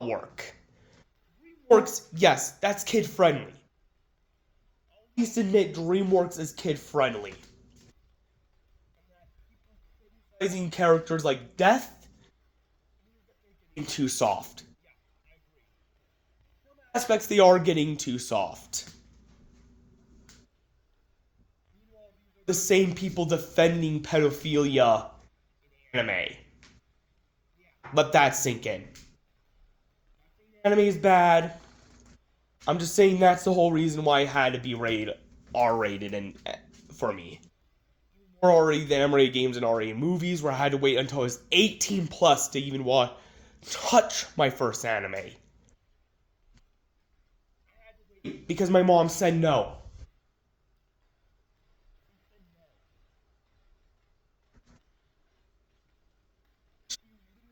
work. DreamWorks, yes, that's kid friendly. At least admit DreamWorks is kid friendly. Using characters like Death getting too soft. Aspects they are getting too soft. The same people defending pedophilia in anime. Let that sink in. Anime is bad. I'm just saying that's the whole reason why it had to be rated R-rated and for me. More already than M-rated games and R-rated movies, where I had to wait until I was 18 plus to even want to touch my first anime. Because my mom said no.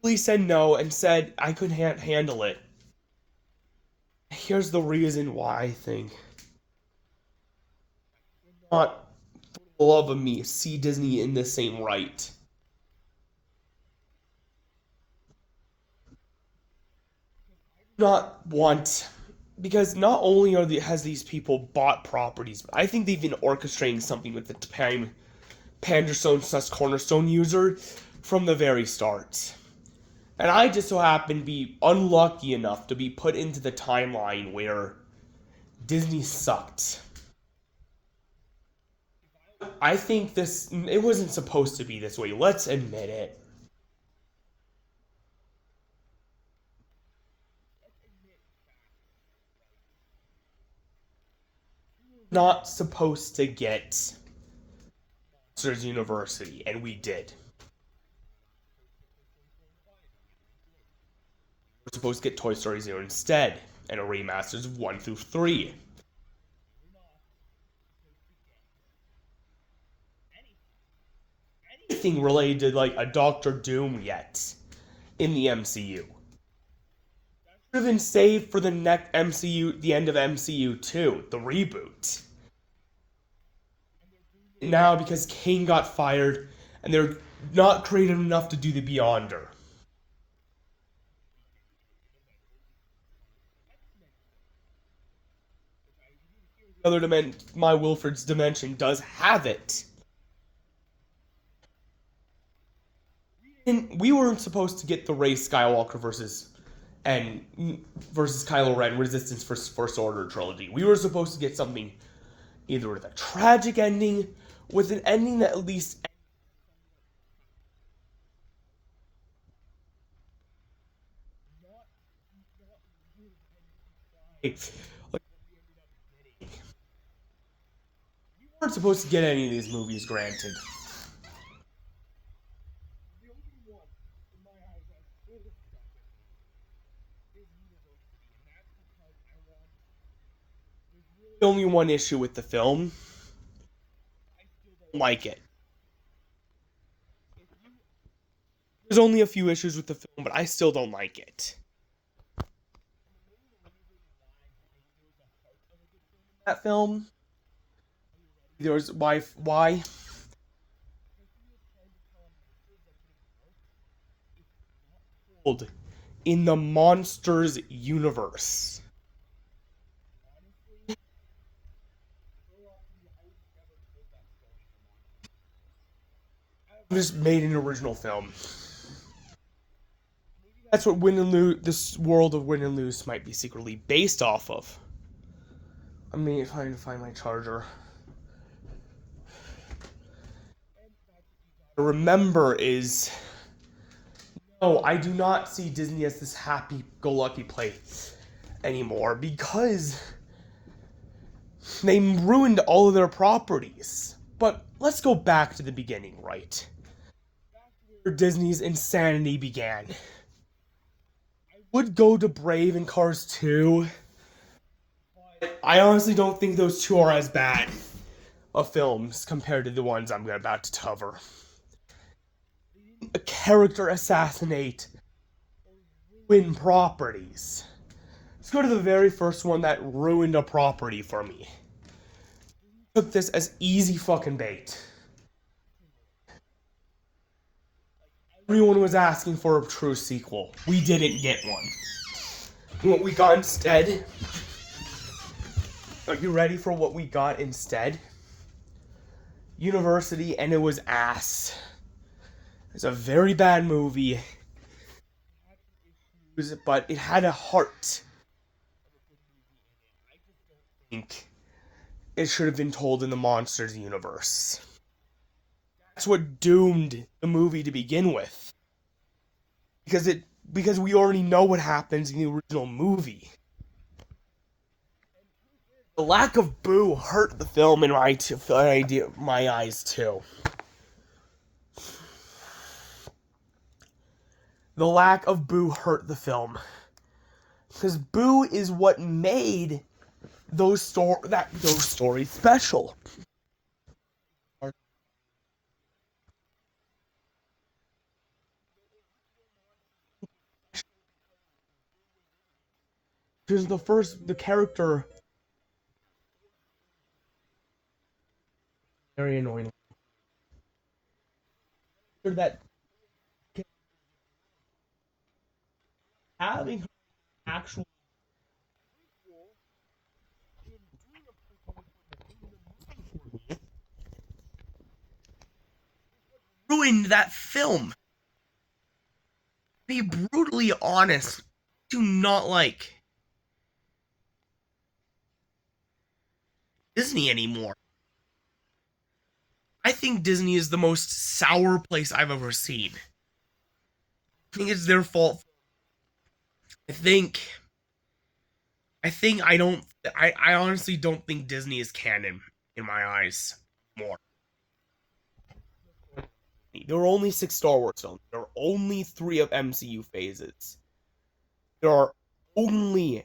She said no and said I couldn't handle it. Here's the reason why I think. Not for the love of me, see Disney in the same right. Not want, because not only has these people bought properties, but I think they've been orchestrating something with the Panderstone / Cornerstone user from the very start. And I just so happen to be unlucky enough to be put into the timeline where Disney sucked. I think it wasn't supposed to be this way. Let's admit it. Not supposed to get Monsters University, and we did. We're supposed to get Toy Story 0 instead, and a remasters of 1 through 3. Anything related to like a Doctor Doom yet in the MCU. Should have been saved for the next MCU, the end of MCU 2, the reboot. Now because Kane got fired and they're not creative enough to do the Beyonder. Other my Wilfred's Dimension does have it. And we weren't supposed to get the Rey Skywalker versus Kylo Ren Resistance First Order trilogy. We were supposed to get something either with a tragic ending, with an ending that at least like, we weren't supposed to get any of these movies, granted. Only one issue with the film. I still don't like it. There's only a few issues with the film, but I still don't like it. That film. There was why in the Monsters universe. Just made an original film. That's what Win and Lose, this world of Win and Lose might be secretly based off of. I'm trying to find my charger. Remember is, no, I do not see Disney as this happy-go-lucky place anymore because they ruined all of their properties. But let's go back to the beginning, right? Where Disney's insanity began. I would go to Brave and Cars 2. But I honestly don't think those two are as bad of films compared to the ones I'm about to cover. A character assassinate, ruin properties. Let's go to the very first one that ruined a property for me. Took this as easy fucking bait. Everyone was asking for a true sequel. We didn't get one. What we got instead? Are you ready for what we got instead? University, and it was ass. It's a very bad movie, but it had a heart. I think it should have been told in the Monsters universe. That's what doomed the movie to begin with. Because we already know what happens in the original movie. The lack of Boo hurt the film in my eyes too. The lack of Boo hurt the film, because Boo is what made those stories special. Because the character, very annoying. That having actual ruined that film. Be brutally honest, do not like Disney anymore. I think Disney is the most sour place I've ever seen. I think it's their fault. I honestly don't think Disney is canon in my eyes more. There are only 6 Star Wars films. There are only 3 of MCU phases. There are only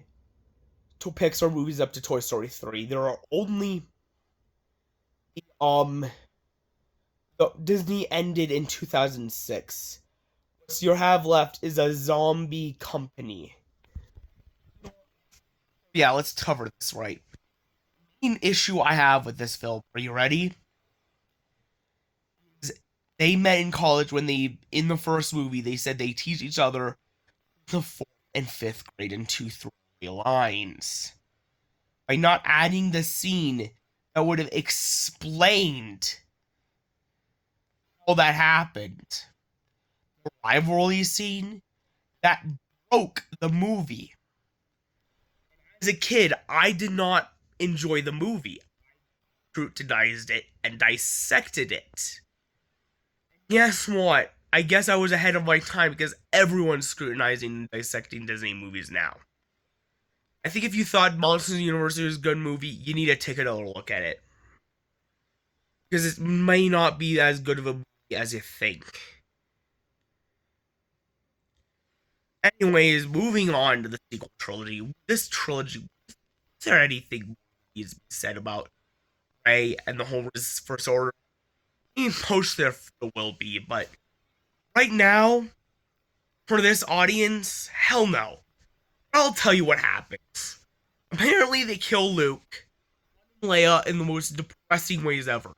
2 Pixar movies up to Toy Story 3. There are only Disney ended in 2006. What you have left is a zombie company. Yeah, let's cover this right. The main issue I have with this film, are you ready? They met in college when in the first movie, they said they teach each other the 4th and 5th grade in 2-3 lines. By not adding the scene that would have explained how that happened. The rivalry scene that broke the movie. As a kid, I did not enjoy the movie. I scrutinized it and dissected it. Guess what? I guess I was ahead of my time because everyone's scrutinizing and dissecting Disney movies now. I think if you thought Monsters University was a good movie, you need to take another look at it. Because it may not be as good of a movie as you think. Anyways, moving on to the sequel trilogy. This trilogy, is there anything is said about Rey and the whole First Order? Most there will be, but right now, for this audience, hell no. I'll tell you what happens. Apparently, they kill Luke and Leia in the most depressing ways ever.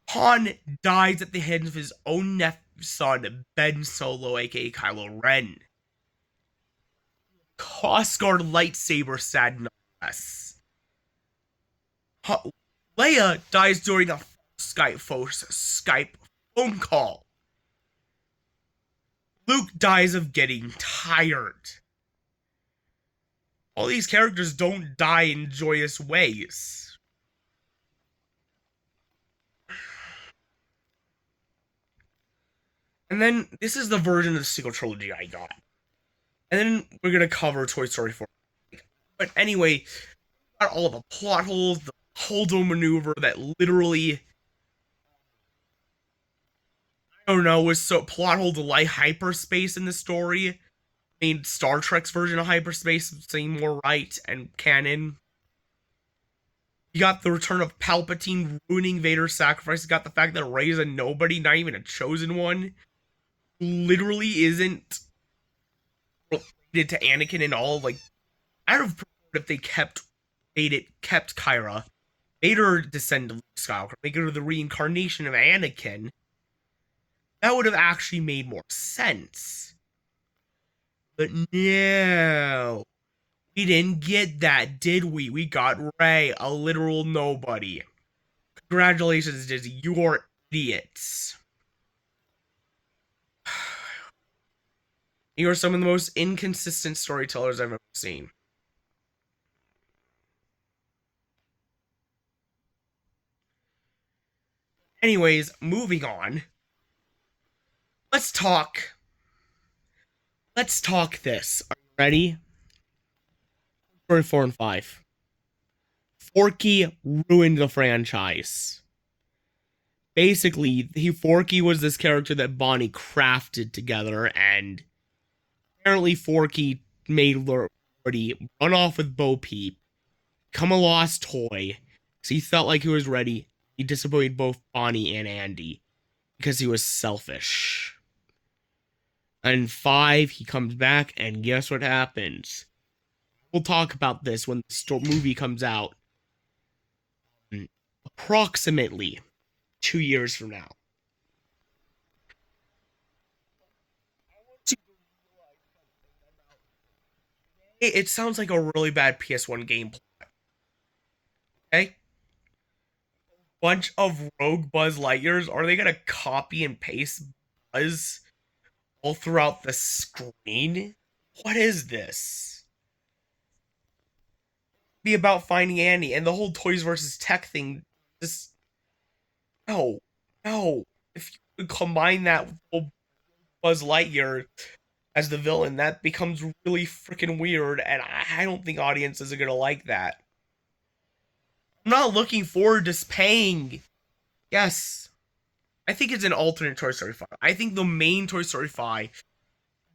Han dies at the hands of his own son, Ben Solo, aka Kylo Ren. Cosguard lightsaber sadness. Leia dies during a Skype phone call. Luke dies of getting tired. All these characters don't die in joyous ways. And then, this is the version of the sequel trilogy I got. And then we're gonna cover Toy Story 4. But anyway, got all the plot holes, the Holdo maneuver that literally, I don't know, was so plot hole to like hyperspace in the story. Made Star Trek's version of hyperspace seem more right and canon. You got the return of Palpatine ruining Vader's sacrifice. You got the fact that Rey's a nobody, not even a chosen one. Literally isn't related to Anakin and all. Like, I'd have preferred if they kept Kyra. Vader descended Luke Skywalker, make her the reincarnation of Anakin. That would have actually made more sense. But no. We didn't get that, did we? We got Rey, a literal nobody. Congratulations, Disney. You're idiots. You are some of the most inconsistent storytellers I've ever seen. Anyways, moving on. Let's talk. Let's talk this. Are you ready? For 4 and 5. Forky ruined the franchise. Basically, Forky was this character that Bonnie crafted together, and apparently Forky made Lordy run off with Bo Peep, become a lost toy, because he felt like he was ready. He disappointed both Bonnie and Andy because he was selfish. And 5, he comes back, and guess what happens? We'll talk about this when the movie comes out. Approximately 2 years from now. It sounds like a really bad PS1 game plot. Okay? Bunch of rogue Buzz Lightyears. Are they gonna copy and paste Buzz all throughout the screen? What is this? Be about finding Andy and the whole Toys versus Tech thing. Just no, no. If you could combine that with Buzz Lightyear as the villain, that becomes really freaking weird, and I don't think audiences are gonna like that. I'm not looking forward to paying. Yes, I think it's an alternate Toy Story 5. I think the main Toy Story 5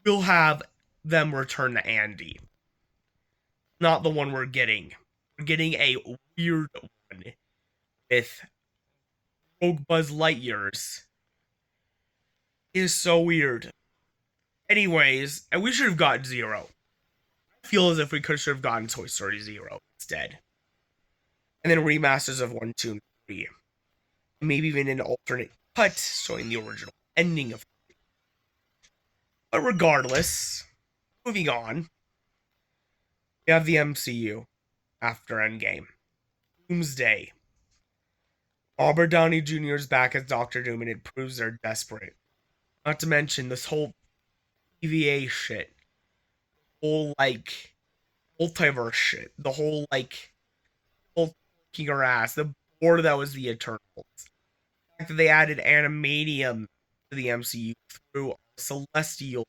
will have them return to Andy. Not the one we're getting. We're getting a weird one with Rogue Buzz Lightyears. It is so weird. Anyways, and we should have gotten 0. I feel as if we should have gotten Toy Story 0 instead. And then remasters of 1, 2, and 3. Maybe even an alternate cut showing the original ending of 3. But regardless, moving on. We have the MCU after Endgame. Doomsday. Robert Downey Jr. is back as Doctor Doom, and it proves they're desperate. Not to mention this whole TVA shit. Whole, multiverse shit. The whole, whole kicking her ass. The board that was the Eternals. The fact that they added Animanium to the MCU through Celestial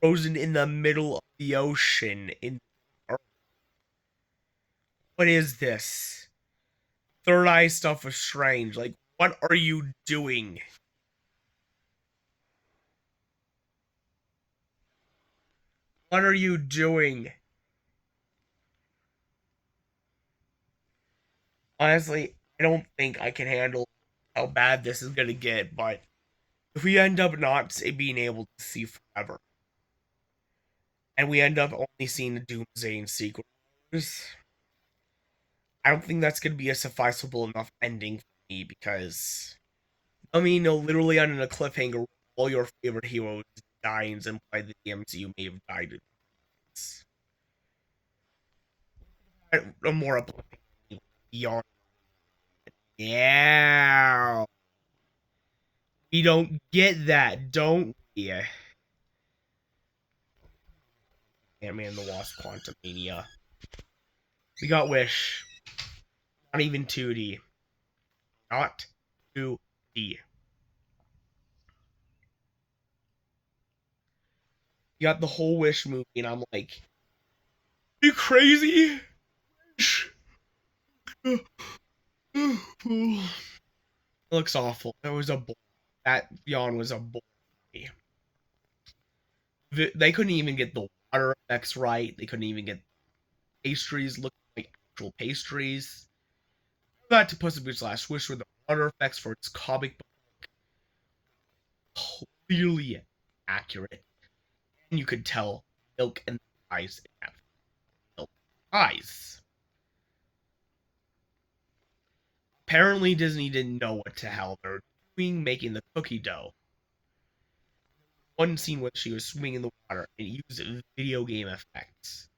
frozen in the middle of the ocean in Earth. What is this? Third Eye stuff is strange. What are you doing? What are you doing? Honestly, I don't think I can handle how bad this is gonna get, but if we end up not being able to see forever, and we end up only seeing the Doomsday and sequels, I don't think that's gonna be a sufficeable enough ending for me because no, literally on a cliffhanger, all your favorite heroes dying and by the MCU may have died. A more beyond. Yeah. We don't get that, don't we? Ant-Man the Wasp Quantumania. We got Wish. Not even 2D. Not 2D. You got the whole Wish movie, and I'm like, are you crazy? It looks awful. That was a that yawn was a boy. They couldn't even get the water effects right. They couldn't even get pastries looking like actual pastries. Got to Puss in Boots Last Wish with the water effects for its comic book clearly accurate. And you could tell milk and eyes have milk eyes. Apparently Disney didn't know what the hell they're doing making the cookie dough. One scene where she was swimming in the water and used video game effects.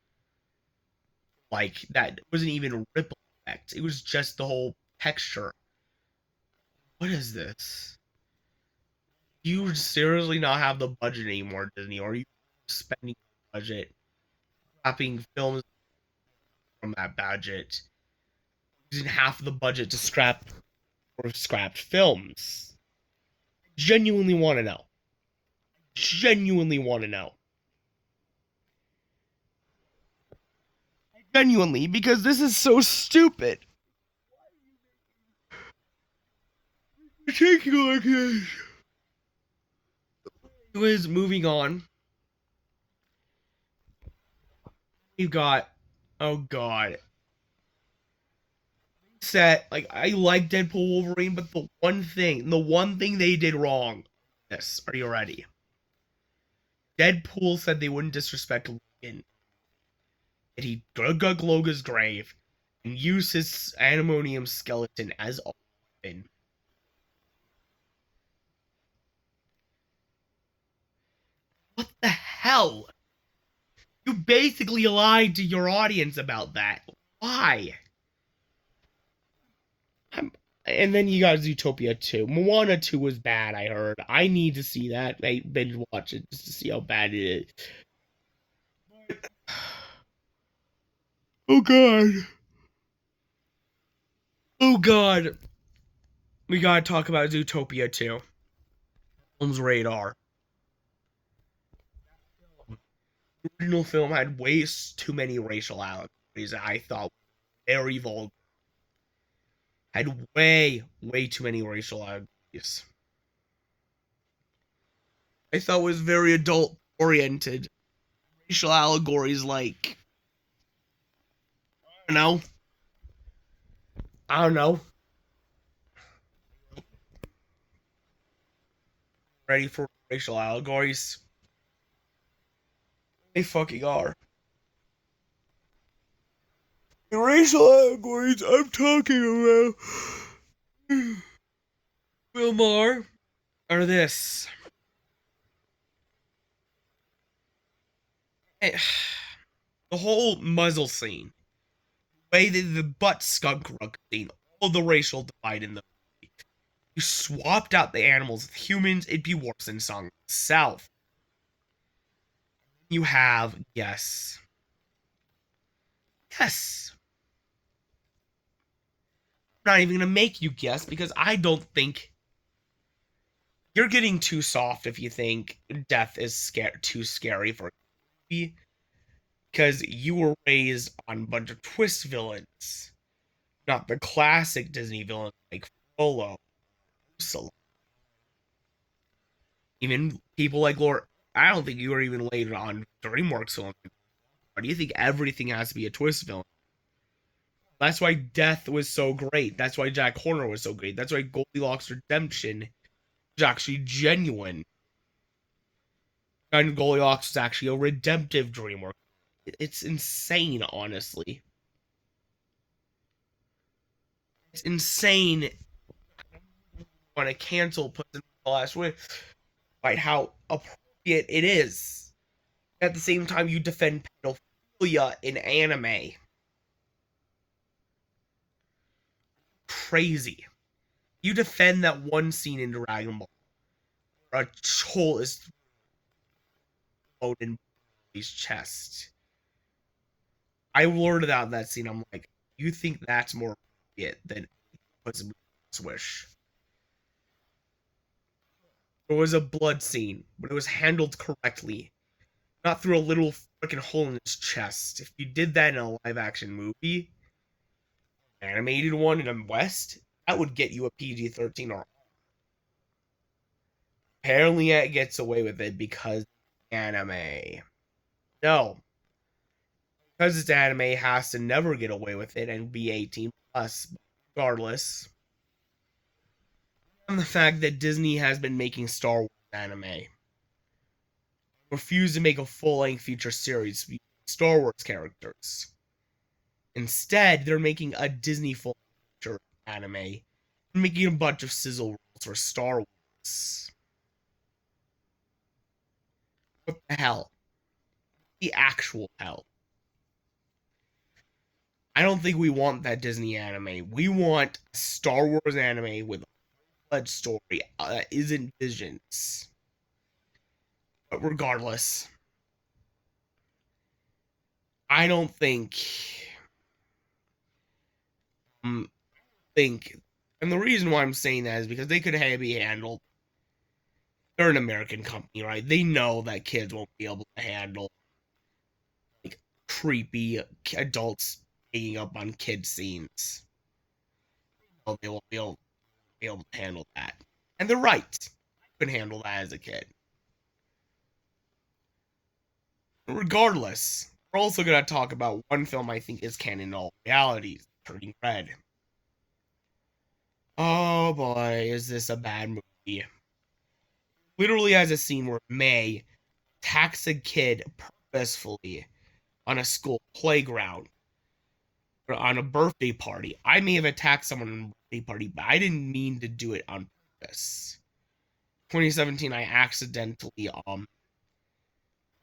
like that wasn't even a ripple effect. It was just the whole texture. What is this? You seriously not have the budget anymore, Disney, or are you spending the budget, scrapping films from that budget, using half the budget to scrap or scrapped films? Genuinely want to know. Genuinely want to know. Genuinely, because this is so stupid. Taking like this. Anyways, moving on. You got, oh god, set. Like I like Deadpool Wolverine, but the one thing they did wrong. Yes, are you ready? Deadpool said they wouldn't disrespect Logan. That he dug Logan's grave and used his animonium skeleton as a weapon. What the hell? You basically lied to your audience about that. Why? And then you got Zootopia 2. Moana 2 was bad, I heard. I need to see that. I binge watch it just to see how bad it is. Oh god. Oh god. We gotta talk about Zootopia 2. Film's radar. The original film had way too many racial allegories that I thought were very vulgar. Had way too many racial allegories. I thought it was very adult oriented. Racial allegories like I don't know. I don't know. Ready for racial allegories? They fucking are. The racial allegories I'm talking about, Wilmar, are this. The whole muzzle scene, the way that the butt skunk rug scene, all the racial divide in the movie. You swapped out the animals with humans, it'd be worse than Song itself. You have, yes. Yes. I'm not even gonna make you guess because I don't think you're getting too soft if you think death is too scary for you because you were raised on a bunch of twist villains, not the classic Disney villains like Frollo, Ursula. Even people like Lord. I don't think you were even laid on DreamWorks villains. Why do you think everything has to be a twist villain? That's why Death was so great. That's why Jack Horner was so great. That's why Goldilocks Redemption is actually genuine. And Goldilocks is actually a redemptive DreamWorks. It's insane, honestly. It's insane. Want to cancel Puss in the Last Wish, right? How appropriate it is. At the same time, you defend pedophilia in anime. Crazy. You defend that one scene in Dragon Ball where a troll is thrown in his chest. I learned out that scene. I'm like, you think that's more appropriate than Puss in the Last Wish? There was a blood scene, but it was handled correctly. Not through a little freaking hole in his chest. If you did that in a live action movie, animated one in the West, that would get you a PG-13 or apparently it gets away with it because anime. No. Because it's anime, it has to never get away with it and be 18 plus. Regardless. And the fact that Disney has been making Star Wars anime. Refuse to make a full-length feature series with Star Wars characters. Instead, they're making a Disney full feature anime and making a bunch of sizzle rolls for Star Wars. What the hell? The actual hell. I don't think we want that Disney anime. We want a Star Wars anime with a blood story that isn't Visions. But regardless, I don't um, think, and the reason why I'm saying that is because they could be handled. They're an American company, right? They know that kids won't be able to handle like creepy adults hanging up on kid scenes. So they won't be able to handle that, and they're right. I couldn't handle that as a kid. Regardless, we're also gonna talk about one film I think is canon in all realities, Turning Red. Oh boy, is this a bad movie? Literally has a scene where May attacks a kid purposefully on a school playground or on a birthday party. I may have attacked someone on a birthday party, but I didn't mean to do it on purpose. 2017, I accidentally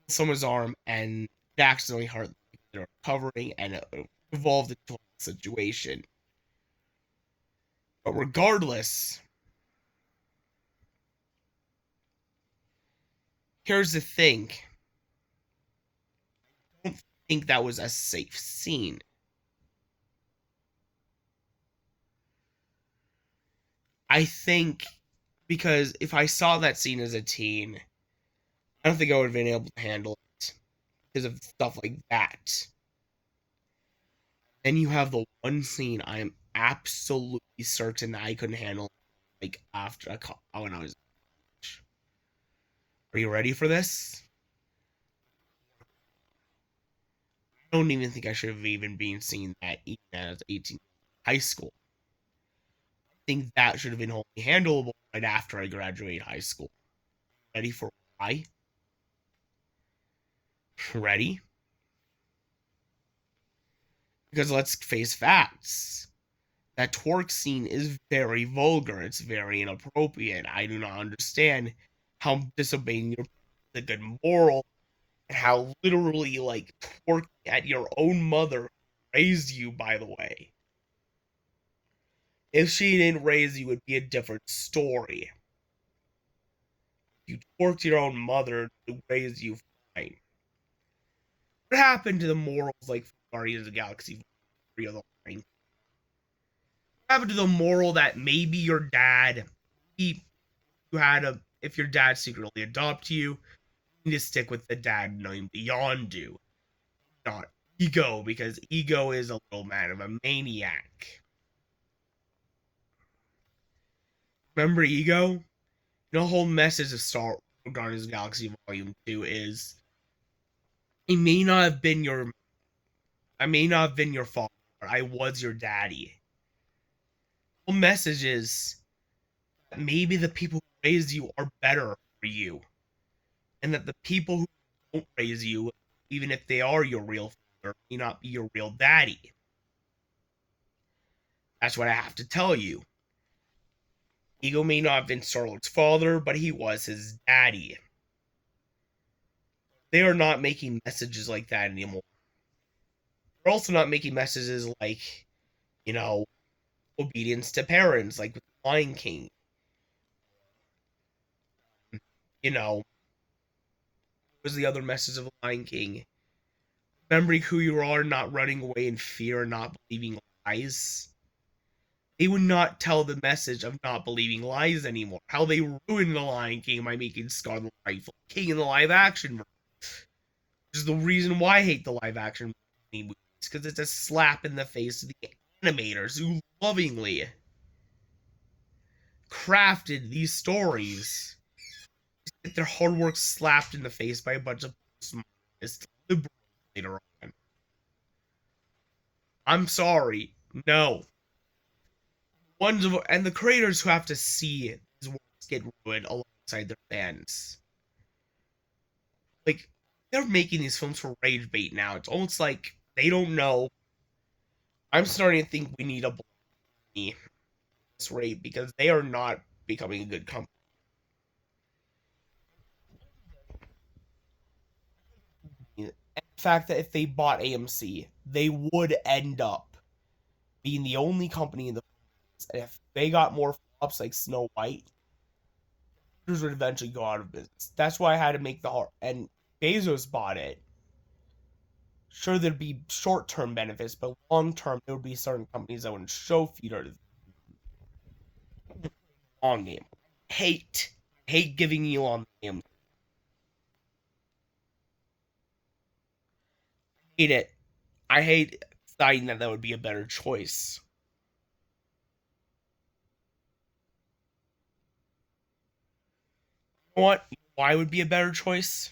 someone's arm and it accidentally hurt the recovering and it evolved into a situation. But regardless, here's the thing. I don't think that was a safe scene. I think because if I saw that scene as a teen, I don't think I would have been able to handle it because of stuff like that. Then you have the one scene I am absolutely certain that I couldn't handle, like after when I was. Are you ready for this? I don't even think I should have even been seeing that even as 18 high school. I think that should have been only handleable right after I graduated high school. Ready for why? Ready? Because let's face facts. That twerk scene is very vulgar. It's very inappropriate. I do not understand how disobeying your the good moral and how literally like twerking at your own mother who raised you, by the way. If she didn't raise you, it would be a different story. You twerked your own mother to raise you, fine. What happened to the morals like Guardians of the Galaxy 3 of the line? What happened to the moral that maybe your dad, you had a, if your dad secretly adopted you, you need to stick with the dad named Yondu, not Ego, because Ego is a little man of a maniac. Remember Ego? The whole message of Star Guardians of the Galaxy Volume 2 is I may not have been your father, but I was your daddy. The whole message is that maybe the people who raised you are better for you. And that the people who don't raise you, even if they are your real father, may not be your real daddy. That's what I have to tell you. Ego may not have been Star-Lord's father, but he was his daddy. They are not making messages like that anymore. They're also not making messages like, you know, obedience to parents, like with Lion King. You know, what was the other message of Lion King? Remembering who you are, not running away in fear, not believing lies. They would not tell the message of not believing lies anymore. How they ruined the Lion King by making Scar the rightful king in the live action version. Which is the reason why I hate the live action movies, because it's a slap in the face of the animators who lovingly crafted these stories. Get their hard work slapped in the face by a bunch of postmodernists liberals later on. I'm sorry. No. And the creators who have to see these works get ruined alongside their fans. Like, they're making these films for rage bait now. It's almost like they don't know. I'm starting to think we need a blame this rate because they are not becoming a good company. The fact that if they bought AMC, they would end up being the only company in the and if they got more flops like Snow White, theaters would eventually go out of business. That's why I had to make the hard. And Bezos bought it. Sure, there'd be short-term benefits, but long-term, there would be certain companies that wouldn't show theater. Long game. Hate giving Elon the name. Hate it. I hate deciding that would be a better choice. You know what? Why would be a better choice?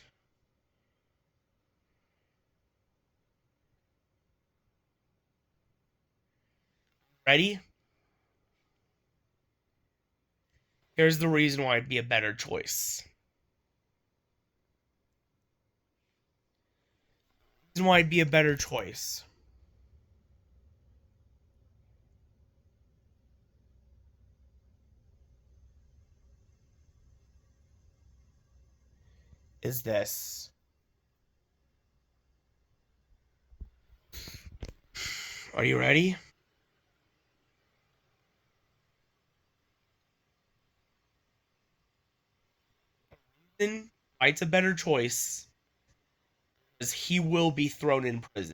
Ready? Here's the reason why it'd be a better choice. The reason why it'd be a better choice. Is this. Are you ready? Then why it's a better choice is he will be thrown in prison.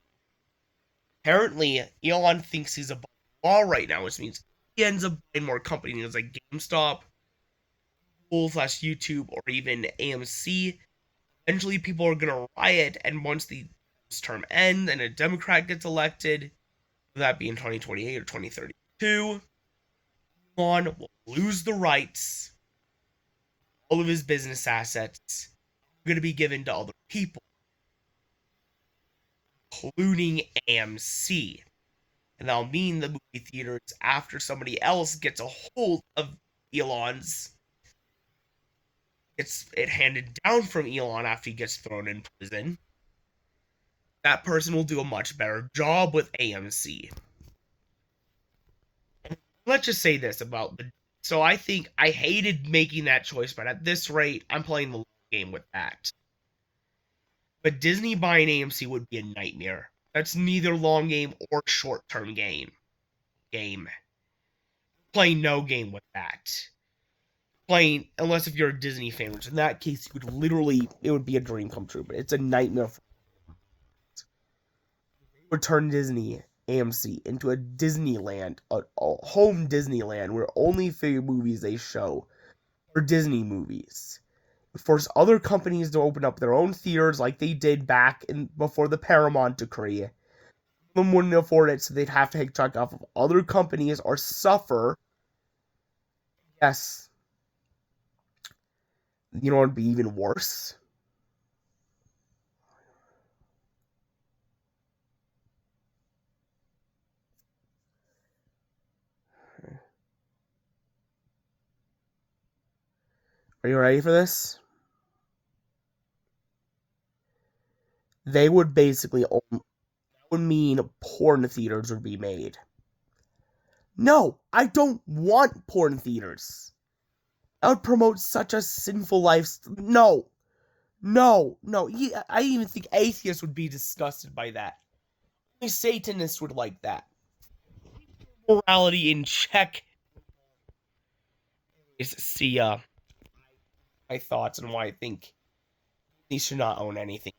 Apparently, Elon thinks he's above the law right now, which means he ends up buying more companies like GameStop, Google slash YouTube, or even AMC. Eventually, people are gonna riot, and once the term ends and a Democrat gets elected, whether that be in 2028 or 2032, Elon will lose the rights, all of his business assets are going to be given to other people, including AMC. And that'll mean the movie theaters, after somebody else gets a hold of Elon's, gets it handed down from Elon after he gets thrown in prison, that person will do a much better job with AMC. Let's just say this about the. So I think I hated making that choice, but at this rate, I'm playing the long game with that. But Disney buying AMC would be a nightmare. That's neither long game or short term game. Playing no game with that. Playing unless if you're a Disney fan, which in that case you would literally it would be a dream come true, but it's a nightmare. Would turn Disney AMC into a Disneyland, a home Disneyland where only favorite movies they show are Disney movies. Force other companies to open up their own theaters like they did back in before the Paramount decree. Them wouldn't afford it, so they'd have to take track off of other companies or suffer. Yes. You know what would be even worse? Are you ready for this? They would basically that would mean porn theaters would be made. No, I don't want porn theaters. I would promote such a sinful lifestyle. No, no. I even think atheists would be disgusted by that. Only Satanists would like that. Morality in check. See, my thoughts on why I think they should not own anything.